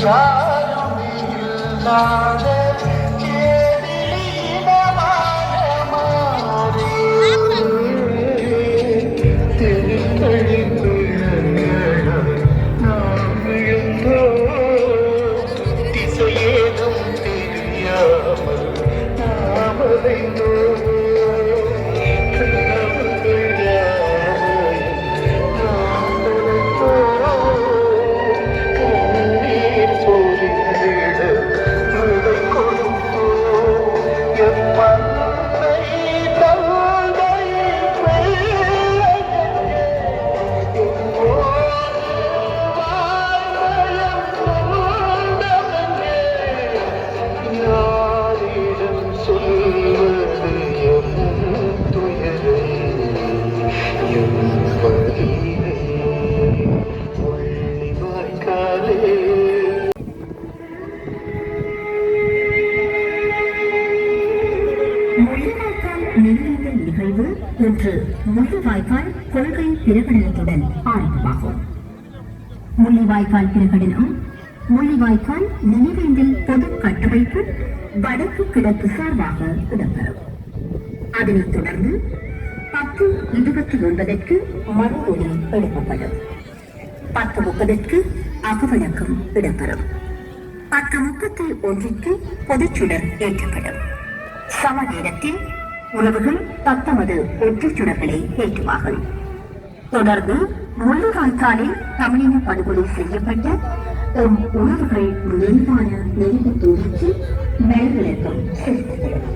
யாருமே இல்லாத நிகழ்வு இன்று முள்ளிவாய்க்கால் கொள்கை பிரகடனத்துடன் ஆரம்பமாகும். முள்ளிவாய்க்கால் பிரகடனம் முள்ளிவாய்க்கால் நினைவேந்தல் பொது கட்டமைப்பு வடக்கு கிழக்கு சார்பாக இடம்பெறும். அதனைத் தொடர்ந்து 10:29 மறுமொழி எழுப்பப்படும். 10:30 அகவணக்கம் இடம்பெறும். 10:31 பொதுச்சுடர் ஏற்றப்படும். சம நேரத்தில் உறவுகள் தத்தமது ஒற்றுச் சுடர்களை ஏற்றுவார்கள். தொடர்ந்து முள்ளிவாய்க்காலில் தமிழின படுகொலை செய்யப்பட்ட எம் உறவுகள் நினைவான நினைவு தோழிக்கு மெல்விளக்கம் செலுத்தப்படும்.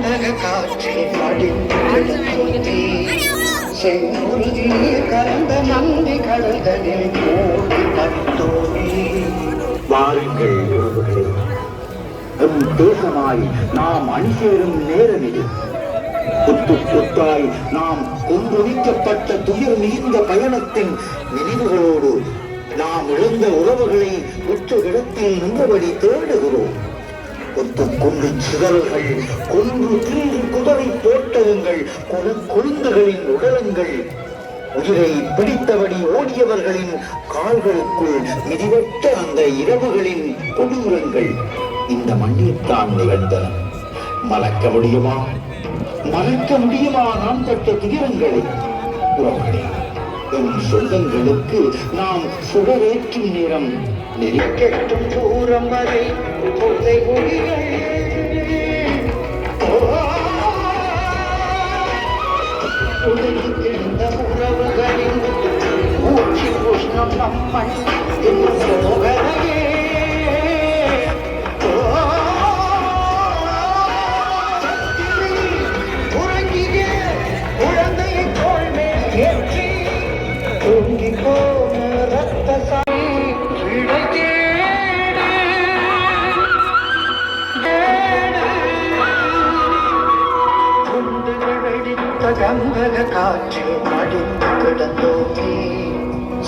கந்தக காற்றில் படிந்து கிடந்தோமே செங்குருதி கலந்த நந்தி கடந்தனில் போடி பட்டோமே. வாருங்கள் உறவுகளே, எம் தேசமாய் நாம் அணிசேரும் நேரம் இது. புத்து புத்தாய் நாம் கொன்றொழிக்கப்பட்ட துயர் மிகுந்த பயணத்தின் நினைவுகளோடு நாம் இழந்த உறவுகளை உற்ற இடத்தில் நின்றபடி தேடுகிறோம். கொண்டு சிதறல்கள், கொன்று தீண்டு குதறி போட்டகங்கள், குழந்தைகளின் உடலங்கள், உயிரை பிடித்தபடி ஓடியவர்களின் கால்களுக்குள் மிதிவட்ட அந்த இரவுகளின் கொடூரங்கள் இந்த மண்ணில்தான் நிகழ்ந்தன. மறக்க முடியுமா நாம் பட்ட துயரங்களை? உறவுகளே, என் சொந்தங்களுக்கு நாம் சுடரேற்றும் நேரம் கெட்டும் தூரம் வரை கொள்ளை மொழிகள் உலகிருந்த உறவுகளின் மூச்சு உஷ்ணம் நம்மை சோகரையே உறங்கிய குழந்தையை தோள் மேல் ஏற்றி தூங்கி போன ரத்த கந்தக காற்றில் மடிந்து கிடந்தோமே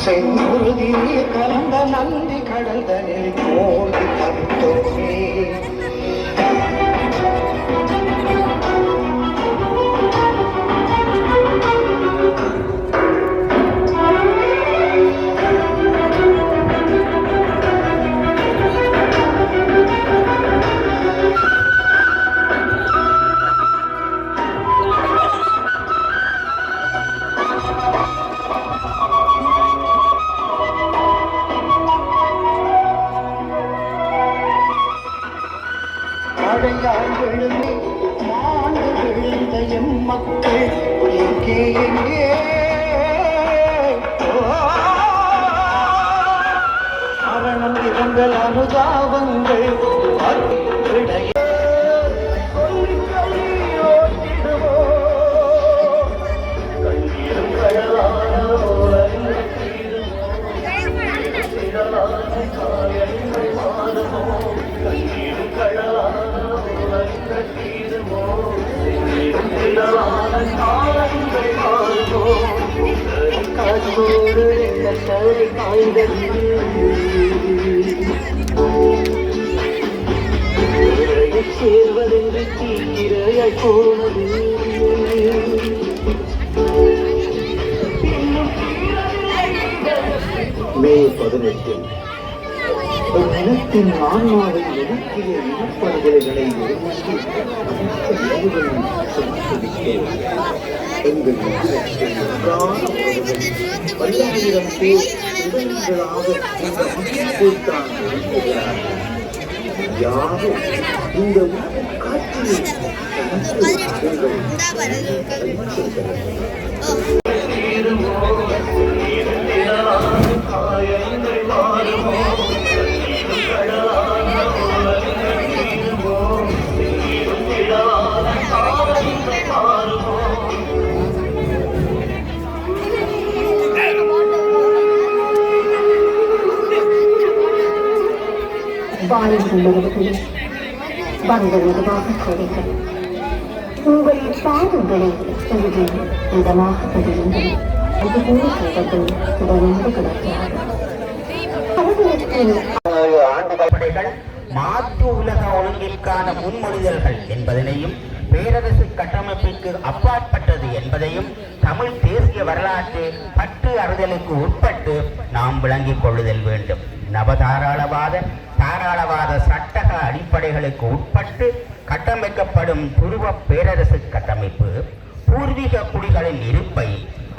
செங்குருதி கலந்த நந்தி கடந்தனில் போடி பட்டோமே. எழுந்து மாண்டு விழுந்த எம் மக்கள் எங்கே எங்கே மரணம் இரங்கல் அனுதாபங்கள் சேர்வதென்று தீக்கிரையாய் போனது. மே 18 நிலத்தின் ஆன்மாவை இலக்கிய இனப்படுகொலைகளை எங்கள் பல்லாயிரம் பேர் உடல்களாக தான் யாரும் இந்த காட்சியை வாழ்ந்துள்ளவர்களே, வந்ததுவாக சொல்லுங்கள். உங்கள் பாதங்களை எழுதி இதமாக பதிலுங்கள். அதுபோல செய்வது தொடர்ந்து கிடைக்காது. ஆண்டுகள் மாற்று உலக ஒழுங்கிற்கான முன்மொழிதல்கள் என்பதனையும் பேரரசு கட்டமைப்பிற்கு அப்பாற்பட்டது என்பதையும் தமிழ் தேசிய வரலாற்று பற்று அறிதலுக்கு உட்பட்டு நாம் விளங்கிக் கொள்ளுதல் வேண்டும். தாராளவாத சட்டக அடிப்படைகளுக்கு உட்பட்டு கட்டமைக்கப்படும் துருவ பேரரசு கட்டமைப்பு பூர்வீக குடிகளின் இருப்பை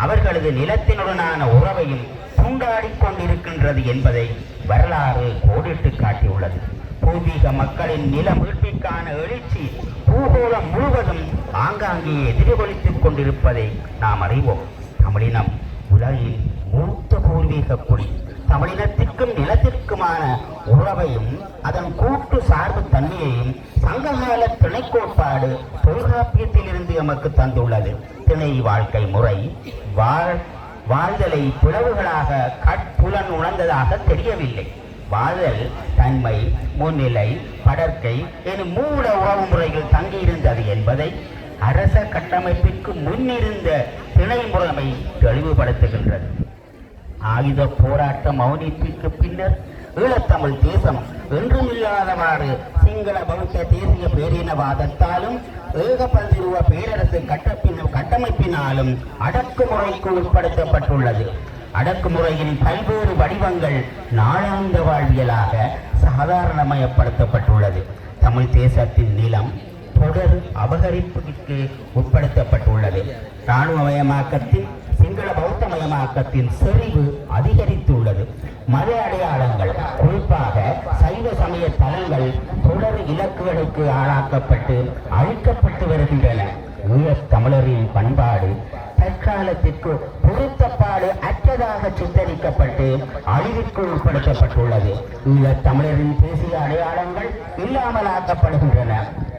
அவர்களது நிலத்தினுடனான உறவையும் கொண்டாடிக் கொண்டிருக்கின்றது என்பதை வரலாறு கோடிட்டு காட்டியுள்ளது. பூர்வீக மக்களின் நில மீட்பிற்கான எழுச்சி பூகோளம் முழுவதும் ஆங்காங்கே எதிரொலித்துக் கொண்டிருப்பதை நாம் அறிவோம். தமிழினம் உலகின் மூத்த பூர்வீக குடி தமிழினத்திற்கும் நிலத்திற்குமான உறவையும் அதன் கூட்டு சார்பு தன்மையையும் சங்ககால திணை கோட்பாடு தொல்காப்பியத்திலிருந்து எமக்கு தந்துள்ளது. திணை வாழ்க்கை முறை வாழ்தலை பிளவுகளாக கட்புலன் உணர்ந்ததாக தெரியவில்லை. வாழ்தல் தன்மை, முன்னிலை, படர்க்கை எனும் மூல உறவு முறைகள் தங்கியிருந்தது என்பதை அரச கட்டமைப்பிற்கு முன்னிருந்த திணை முறைமை தெளிவுபடுத்துகின்றது. ஆயுத போராட்ட மௌனிப்பிற்கு பின்னர் ஈழத்தமிழ் தேசம் என்றுமில்லாதவாறு சிங்கள பௌத்த தேசிய பேரினவாதத்தாலும் ஏகபந்திருவ பேரரசு கட்டமைப்பினாலும் அடக்குமுறைக்கு உட்படுத்தப்பட்டுள்ளது. அடக்குமுறையின் பல்வேறு வடிவங்கள் நாளாந்த வாழ்வியலாக சாதாரணமயப்படுத்தப்பட்டுள்ளது. தமிழ் தேசத்தின் நிலம் தொடர் அபகரிப்புக்கு உட்படுத்தப்பட்டுள்ளது. இராணுவமயமாக்கத்தின் சிங்கள பௌத்தமயமாக்கத்தின் செறிவு அதிகரித்துள்ளது. மத அடையாளங்கள், குறிப்பாக சைவ சமய தலங்கள் தொடர் இலக்குகளுக்கு ஆளாக்கப்பட்டு அழிக்கப்பட்டு வருகின்றன. ஈழத் தமிழரின் பண்பாடு தற்காலத்திற்கு பொருத்தப்பாடு அற்றதாக சித்தரிக்கப்பட்டு அழிவிற்கு உட்படுத்தப்பட்டுள்ளது. ஈழத் தமிழரின் தேசிய அடையாளங்கள் இல்லாமலாக்கப்படுகின்றன.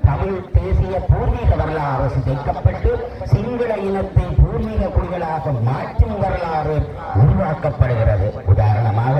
தமிழ் தேசிய பூர்வீக வரலாறு சிதைக்கப்பட்டு சிங்கள இனத்தை பூர்வீக குடிகளாக மாற்றும் வரலாறு உருவாக்கப்படுகிறது. உதாரணமாக,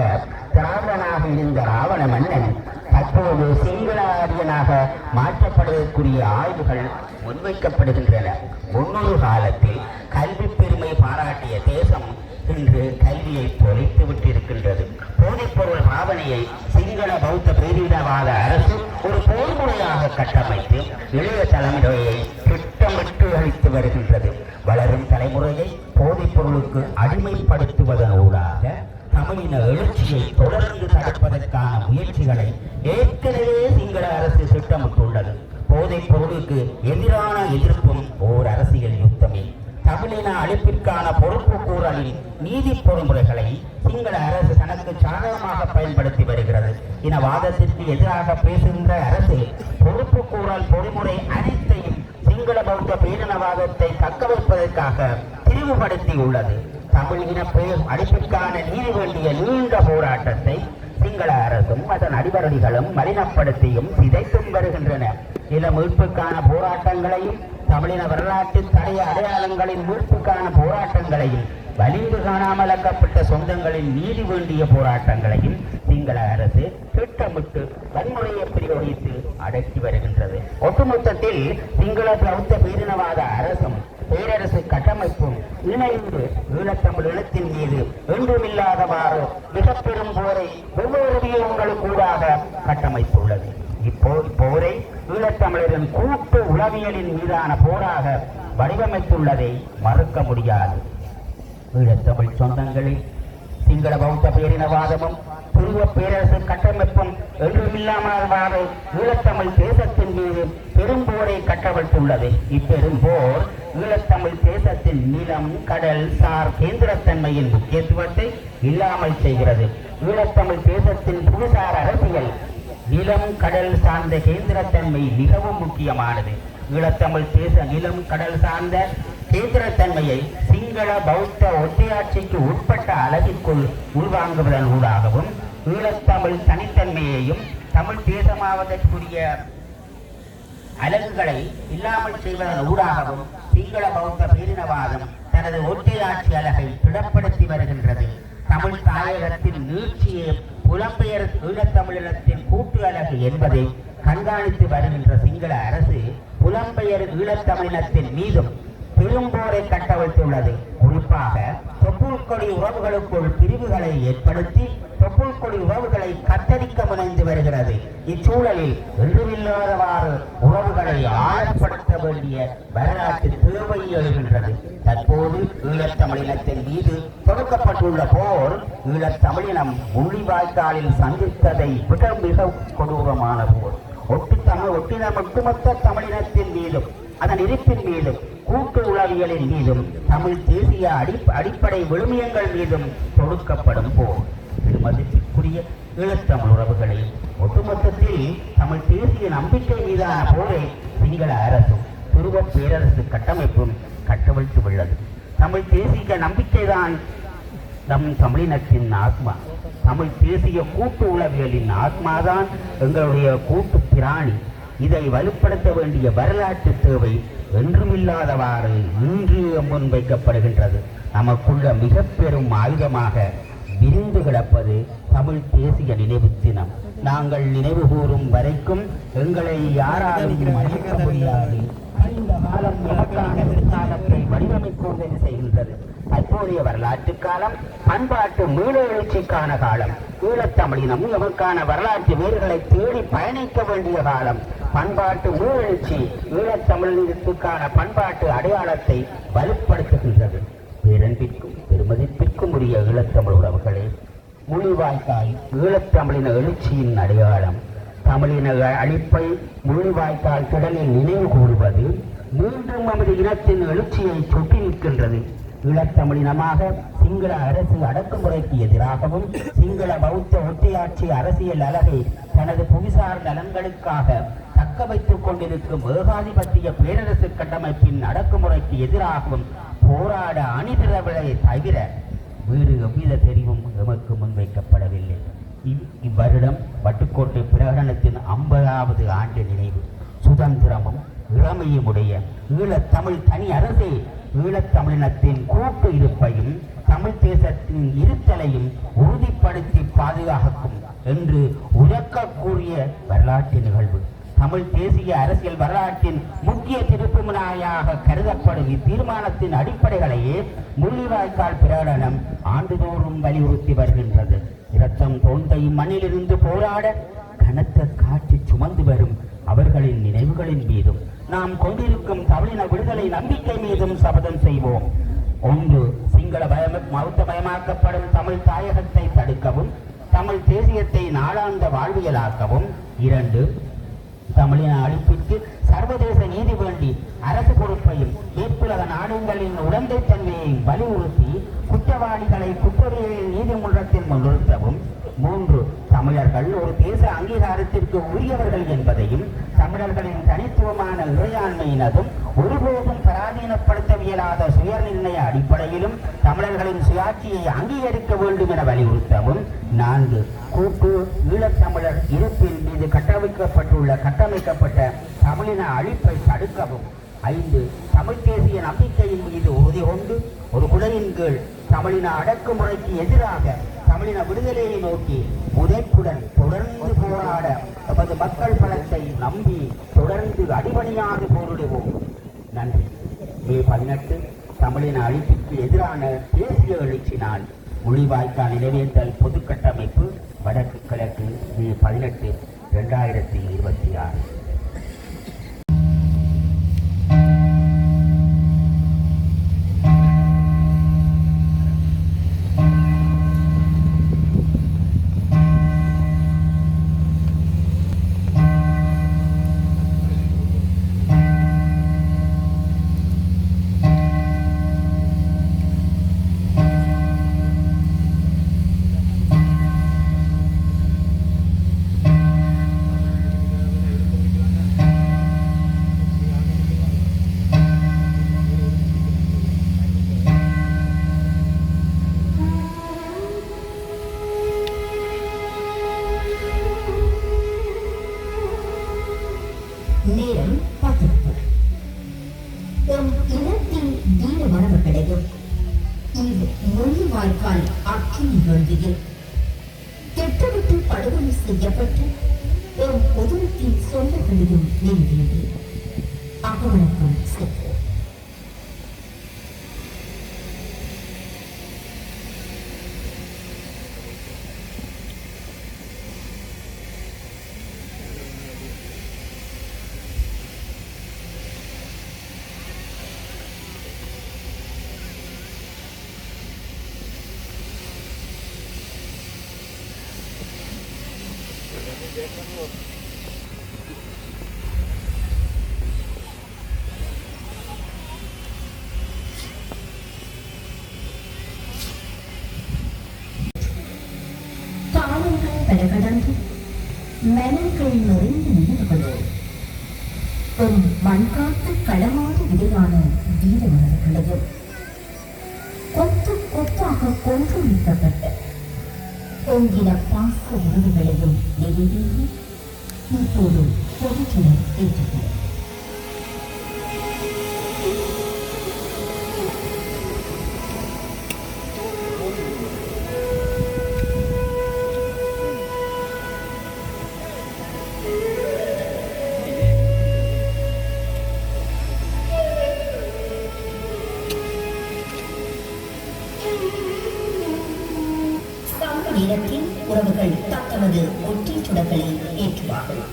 திராவிடனாக இருந்த ராவண மன்னன் தற்போது சிங்கள ஆரியனாக மாற்றப்படுவதற்குரிய ஆய்வுகள் முன்வைக்கப்படுகின்றன. முன்னொரு காலத்தில் கல்வி பெருமை பாராட்டிய தேசம் இன்று கல்வியை தொலைத்து விட்டிருக்கின்றது. போதைப்பொருள் பாவனையை சிங்கள பௌத்த பேரினவாத அரசு ஒரு போர்முறையாக கட்டமைத்து இளைய தலைமுறையை திட்டமிட்டு அளித்து வருகின்றது. வளரும் தலைமுறையை போதைப் பொருளுக்கு அடிமைப்படுத்துவதனூடாக தமிழின எழுச்சியை தொடர்ந்து தடுப்பதற்கான முயற்சிகளை ஏற்கனவே சிங்கள அரசு திட்டமிட்டுள்ளது. போதைப் பொருளுக்கு எதிரான எதிர்ப்பும் ஓர் அரசியல் யுத்தமே. தமிழின அழிப்பிற்கான பொறுப்பு கூறலின் நீதி பொறிமுறைகளை சிங்கள அரசு தனக்கு சாதகமாக பயன்படுத்தி வருகிறது. இனவாதத்திற்கு எதிராக பேசுகின்ற அரசு பொறுப்பு கூறல் பொறிமுறை அனைத்தையும் சிங்கள பௌத்த பேரினவாதத்தை தக்க வைப்பதற்காக திரிவுபடுத்தியுள்ளது. தமிழ் இன அழிப்பிற்கான நீதி வேண்டிய நீண்ட போராட்டத்தை சிங்கள அரசும் அதன் அடிவரடிகளும் மலினப்படுத்தியும் சிதைத்தும் வருகின்றன. இன மீட்புக்கான போராட்டங்களையும் தமிழின வரலாற்று தடைய அடையாளங்களின் மீட்புக்கான போராட்டங்களையும் வலிந்து காணாமலாக்கப்பட்ட சொந்தங்களின் நீதி வேண்டிய போராட்டங்களையும் சிங்கள அரசு திட்டமிட்டு வன்முறையை பிரயோகித்து அடக்கி வருகின்றது. ஒட்டுமொத்தத்தில் சிங்கள பௌத்த பேரினவாத அரசும் பேரரசு கட்டமைப்பும் இணைந்து ஈழத்தமிழ் இனத்தின் மீது என்றுமில்லாதவாறு மிக பெரும் போரை வெவ்வேறு வியூகங்களுக்கூடாக கட்டமைத்துள்ளது. இப்போரை ஈழத்தமிழரின் கூட்டு உளவியலின் மீதான போராக வடிவமைத்துள்ளதை மறுக்க முடியாது. ஈழத்தமிழ் சொந்தங்களே, சிங்கள பௌத்த பேரினவாதமும் துருவ பேரரசு கட்டமைப்பும் என்றுமில்லாமவாறு ஈழத்தமிழ் தேசத்தின் மீது பெரும்போரை கட்டவிழ்த்துள்ளது. இப்பெரும்போர் ஈழத்தமிழ் தேசத்தின் நிலம், கடல் சார் கேந்திரத்தன்மையின் முக்கியத்துவத்தை இல்லாமல் செய்கிறது. ஈழத்தமிழ் தேசத்தின் புவிசார் அரசியல் நிலம், கடல் சார்ந்த கேந்திரத்தன்மை மிகவும் முக்கியமானது. ஈழத்தமிழ் தேச நிலம், கடல் சார்ந்த கேந்திரத்தன்மையை சிங்கள பௌத்த ஒற்றையாட்சிக்கு உட்பட்ட அளவிற்குள் உள்வாங்குவதன் ஊடாகவும் ஈழத்தமிழ் தனித்தன்மையையும் தமிழ் தேசமாவதற்குரிய அலகுகளை இல்லாமல் செய்வதன் ஊடாகவும் சிங்கள பௌத்த பேரினவாதம் தனது ஒற்றையாட்சி அலகை திடப்படுத்தி வருகின்றது. தமிழ் தாயகத்தின் நீட்சியை புலம்பெயர் ஈழத்தமிழினத்தின் கூட்டு அலகு என்பதை கண்காணித்து வருகின்ற சிங்கள அரசு புலம்பெயர் ஈழத்தமிழினத்தின் மீதும் பெரும்போரை கட்டவிழ்த்துள்ளது. குறிப்பாக தொப்புள்கொடி உறவுகளுக்குள் பிரிவுகளை ஏற்படுத்தி தொப்புள்கொடி உறவுகளை கத்தரிக்க முனைந்து வருகிறது. இச்சூழலில் என்றுமில்லாதவாறு உறவுகளை ஆழப்படுத்த வேண்டிய வரலாற்று தேவை எழுகின்றது. தற்போது ஈழத்தமிழினத்தின் மீது தொடுக்கப்பட்டுள்ள போர் ஈழத்தமிழினம் முள்ளிவாய்க்காலில் சந்தித்ததை விட மிக கொடூரமான போர். ஒட்டுமொத்த தமிழினத்தின் மீதும் அதன் இருப்பின் மீதும் கூட்டு உளவியலின் மீதும் தமிழ் தேசிய அடிப்படை விழுமியங்கள் மீதும் தொடுக்கப்படும் போர். பெருமதிப்பிற்குரிய ஈழத்தமிழ் உறவுகளை ஒட்டுமொத்தத்தில் தமிழ் தேசிய நம்பிக்கை மீதான போரை சிங்கள அரசும் துருவ பேரரசு கட்டமைப்பும் கட்டவிழ்த்து உள்ளது. தமிழ் தேசிய நம்பிக்கைதான் நம் தமிழினத்தின் ஆத்மா, தமிழ் தேசிய கூட்டு உளவியலின் ஆத்மாதான் எங்களுடைய கூட்டு பிராணி. இதை வலுப்படுத்த வேண்டிய வரலாற்று தேவை என்றுமில்லாதவாறு இன்று முன்வைக்கப்படுகின்றது. நமக்குள்ள மிக பெரும் ஆயுதமாக விரிந்து கிடப்பது தமிழ் தேசிய நினைவு தினம். நாங்கள் நினைவு கூறும் வரைக்கும் எங்களை யாராலும் மன்னிக்க முடியாது. இந்த காலம் எமக்கான எதிர்காலத்தை வடிவமைக்க உதவி செய்கின்றது. தற்போதைய வரலாற்று காலம் பண்பாட்டு மீள எழுச்சிக்கான காலம். ஈழத்தமிழினம் எமக்கான வரலாற்று வேர்களை தேடி பயணிக்க வேண்டிய காலம். பண்பாட்டு மீளெழுச்சி ஈழத்தமிழினத்துக்கான பண்பாட்டு அடையாளத்தை வலுப்படுத்துகின்றது. பேரன்பிற்கும் பெருமதிப்பிற்கும் உரிய ஈழத்தமிழ் உறவுகளே, முள்ளிவாய்க்கால் ஈழத்தமிழின எழுச்சியின் அடையாளம். தமிழின அழிப்பை முள்ளிவாய்க்கால் திடலில் நினைவு கூறுவது மீண்டும் நமது இனத்தின் எழுச்சியை சுட்டி நிற்கின்றது. ஈழத்தமிழினமாக சிங்கள அரசு அடக்குமுறைக்கு எதிராகவும் சிங்கள பௌத்த ஒற்றையாட்சி அரசியல் அலகை தனது புவிசார் நலன்களுக்காக தக்க வைத்துக் கொண்டிருக்கும் ஏகாதிபத்திய பேரரசு கட்டமைப்பின் அடக்குமுறைக்கு எதிராகவும் போராட அணிதிரவலை தவிர வேறு எவ்வித தெரிவும் எமக்கு முன்வைக்கப்படவில்லை. இவ்வருடம் வட்டுக்கோட்டை பிரகடனத்தின் 50வது ஆண்டு நினைவு. சுதந்திரமும் இளமையும் உடைய ஈழத்தமிழ் தனி அரசே ஈழத்தமிழினத்தின் கூட்டு இருப்பையும் தமிழ் தேசத்தின் இருத்தலையும் உறுதிப்படுத்தி பாதுகாக்கும் என்று உரக்க கூறிய வரலாற்று நிகழ்வு. தமிழ் தேசிய அரசியல் வரலாற்றின் முக்கிய திருப்புமுனையாக கருதப்படும் இத்தீர்மானத்தின் அடிப்படைகளையே முள்ளிவாய்க்கால் பிரகடனம் ஆண்டுதோறும் வலியுறுத்தி வருகின்றது. இரத்தம் தோன்ற இம்மண்ணிலிருந்து போராட கனத்த காட்சி சுமந்து வரும் அவர்களின் நினைவுகளின் மீதும் நாம் கொண்டிருக்கும் தமிழின விடுதலை நம்பிக்கை மீதும் சபதம் செய்வோம். 1. சிங்கள மயமாக்கப்படும் தமிழ் தாயகத்தை தடுக்கவும் தமிழ் தேசியத்தை நாளாந்த வாழ்வியலாக்கவும். 2. தமிழின அழிப்பிற்கு சர்வதேச நீதி வேண்டி அரசு பொறுப்பையும் மேற்குலக நாடுகளின் உடந்தைத்தன்மையையும் வலியுறுத்தி குற்றவாளிகளை குற்றவியல் நீதிமன்றத்தில் முன்னிறுத்தவும். 3. தமிழர்கள் ஒரு தேச அங்கீகாரத்திற்கு உரியவர்கள் என்பதையும் தமிழர்களின் தனித்துவமான இறையாண்மையினதும் ஒருபோதும் பராதீனப்படுத்தவியலாத சுயநிர்ணய அடிப்படையிலும் தமிழர்களின் சுயாட்சியை அங்கீகரிக்க வேண்டும் என வலியுறுத்தவும். 4. கூட்டு ஈழத்தமிழர் இருப்பின் மீது கட்டமைக்கப்பட்ட தமிழின அழிப்பை தடுக்கவும். 5. தமிழ் தேசிய நம்பிக்கையின் மீது உறுதி கொண்டு ஒரு குடையின் கீழ் தமிழின அடக்குமுறைக்கு எதிராக தமிழின விடுதலையை நோக்கி முனைப்புடன் தொடர்ந்து போராட நமது மக்கள் பலத்தை நம்பி தொடர்ந்து அடிபணியாது போரிடுவோம். நன்றி. மே 18 தமிழின அழிப்பிற்கு எதிரான தேசிய எழுச்சி நாள். முள்ளிவாய்க்கால் நினைவேந்தல் பொது கட்டமைப்பு வடக்கு கிழக்கு மே 18, 2026. நேரம் 10. எம் இனத்தின் வீர மரபுகளையும் முள்ளிவாய்க்கால் அக்கினி வேள்வியில் திட்டமிட்டு படுகொலை செய்யப்பட்டு எம் பொதுமத்தின் சொந்தங்களையும் நினைவேந்தி அகவணக்கம் செய்வோம். காலங்கள் பல கடந்து மனங்கள் நிறைந்த நினைவுகளோடு ஒரு மண்காத்து களமான விதையான வீர மலர்களையும் கொத்து கொத்தாக கொன்றொழிக்கப்பட்ட பொங்கின பாச உறவுகளையும் நெருங்கி இப்போது பொதுச்சுடர் ஏற்றுகிறது. நேரத்தில் உறவுகள் தத்தமது ஒற்றை சுடர்களை ஏற்றுவார்கள்.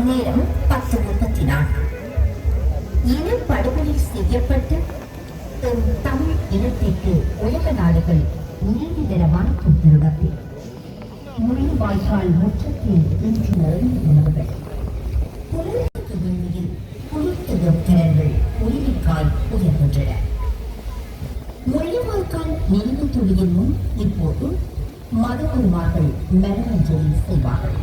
நேரம் 10:34. இனப்படுகொலை செய்யப்பட்ட தமிழ் இனத்திற்கு உலக நாடுகள் நீதி தர வாய்ப்பு தருவதில் முள்ளிவாய்க்கால் முற்றத்தில் இன்று நிறைந்த உணவுகள் புலருக்கு பூமியில் புலித்த திறன்கள் உயிரிக்காய் உயர்கின்றன. முள்ளிவாய்க்கால் நினைவு துளியின் முன் இப்போது மதகுருமார்கள் மரமஞ்சலி செய்வார்கள்.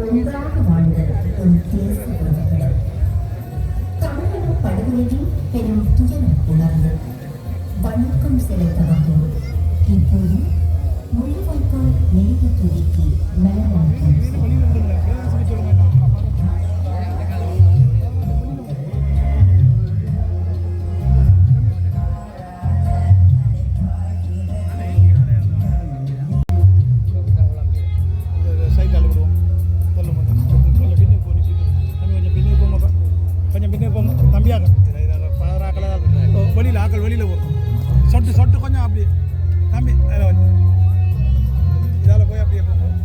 ஒன்றாக வாழ்ந்த ஒரு தேச உறவுகள் தமிழக படுகொலையில் பெரும் துயரம் உணர்ந்து வணக்கம் செலுத்த வந்தோம். இப்போது முள்ளிவாய்க்கால் நினைவு துதிக்கு மலரணிக்கும் வெளியில் போகும் சொட்டு சொட்டு கொஞ்சம் அப்படி தம்பி இதால் போய் அப்படியே போகும்.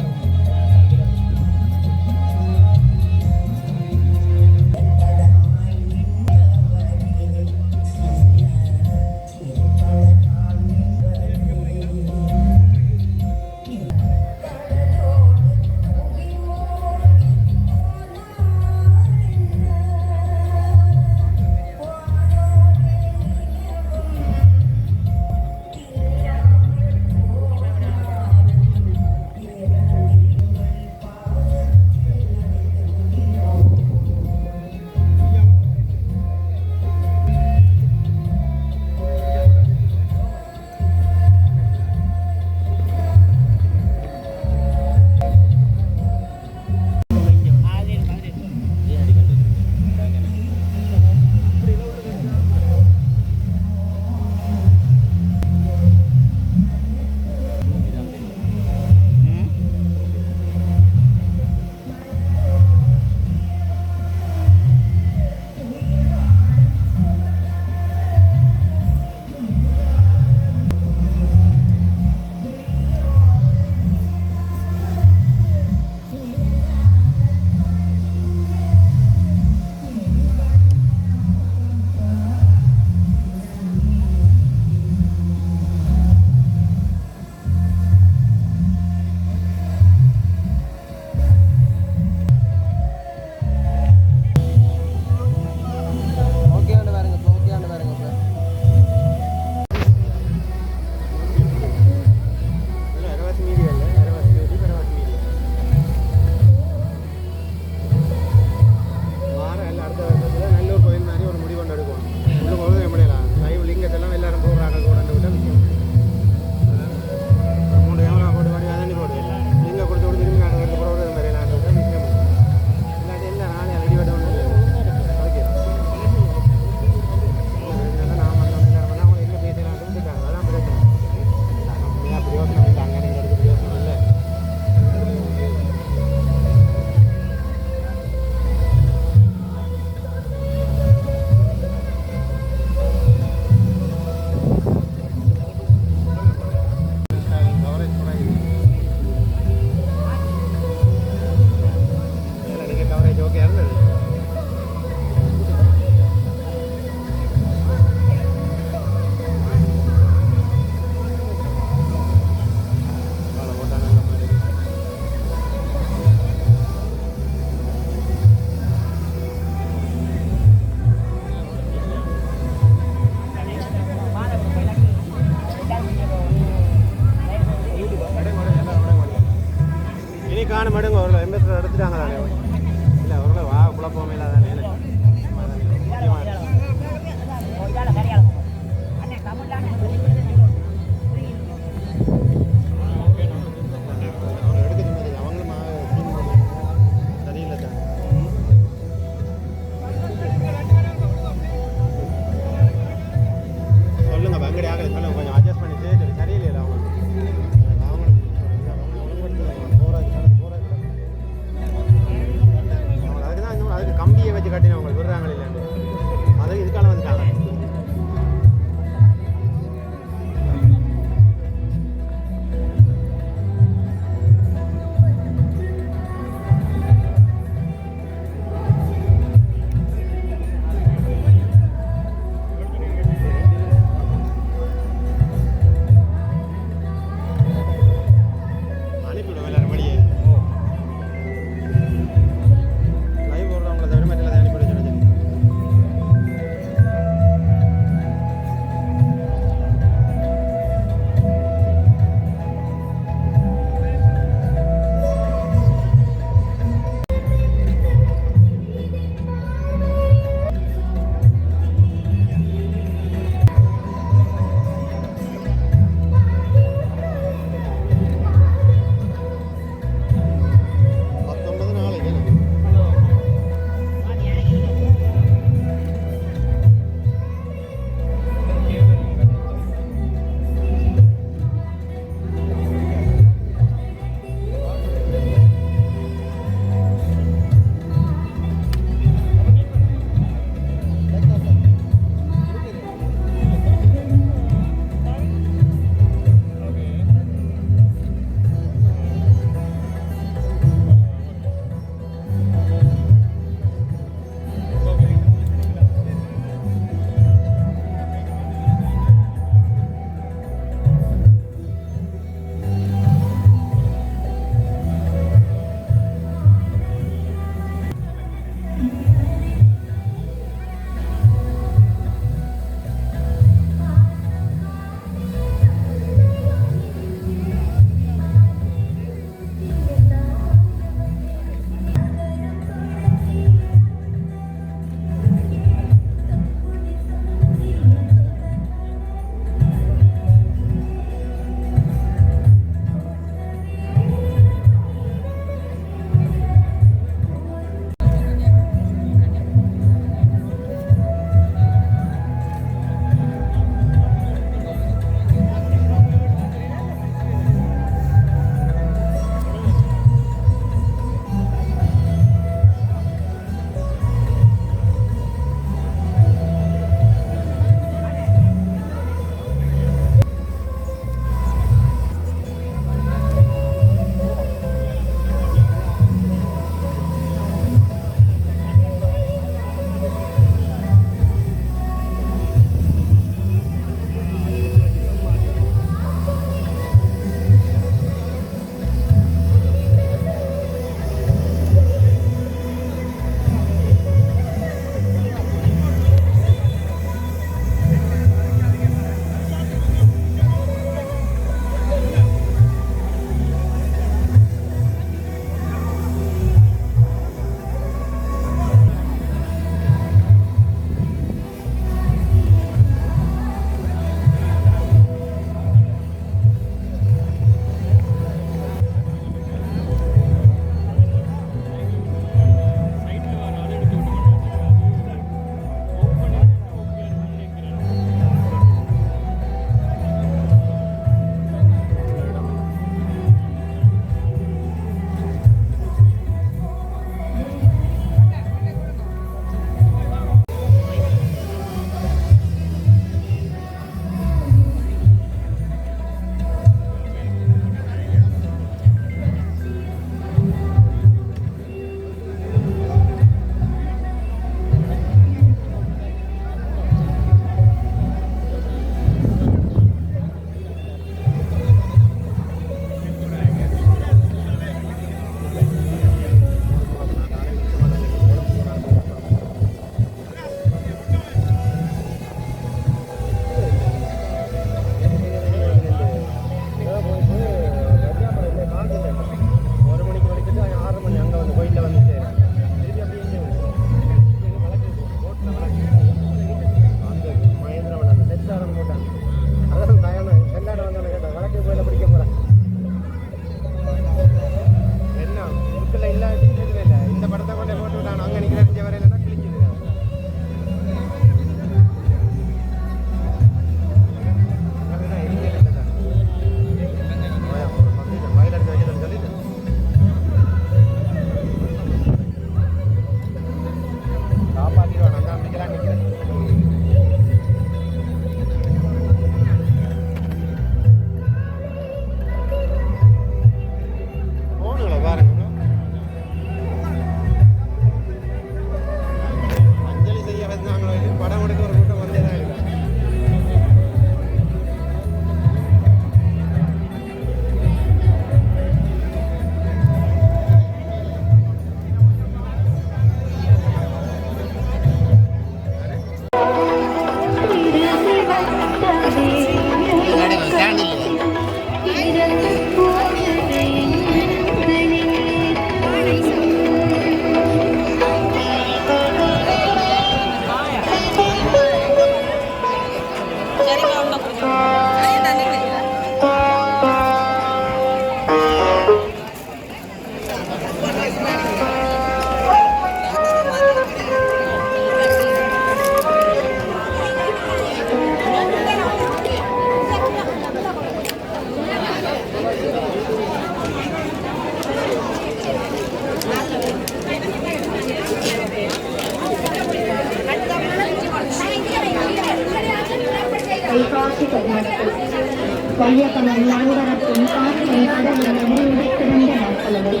வையகமும் நான்கரப்பும் காற்றும் கடலும் நிறைந்த நாட்களவை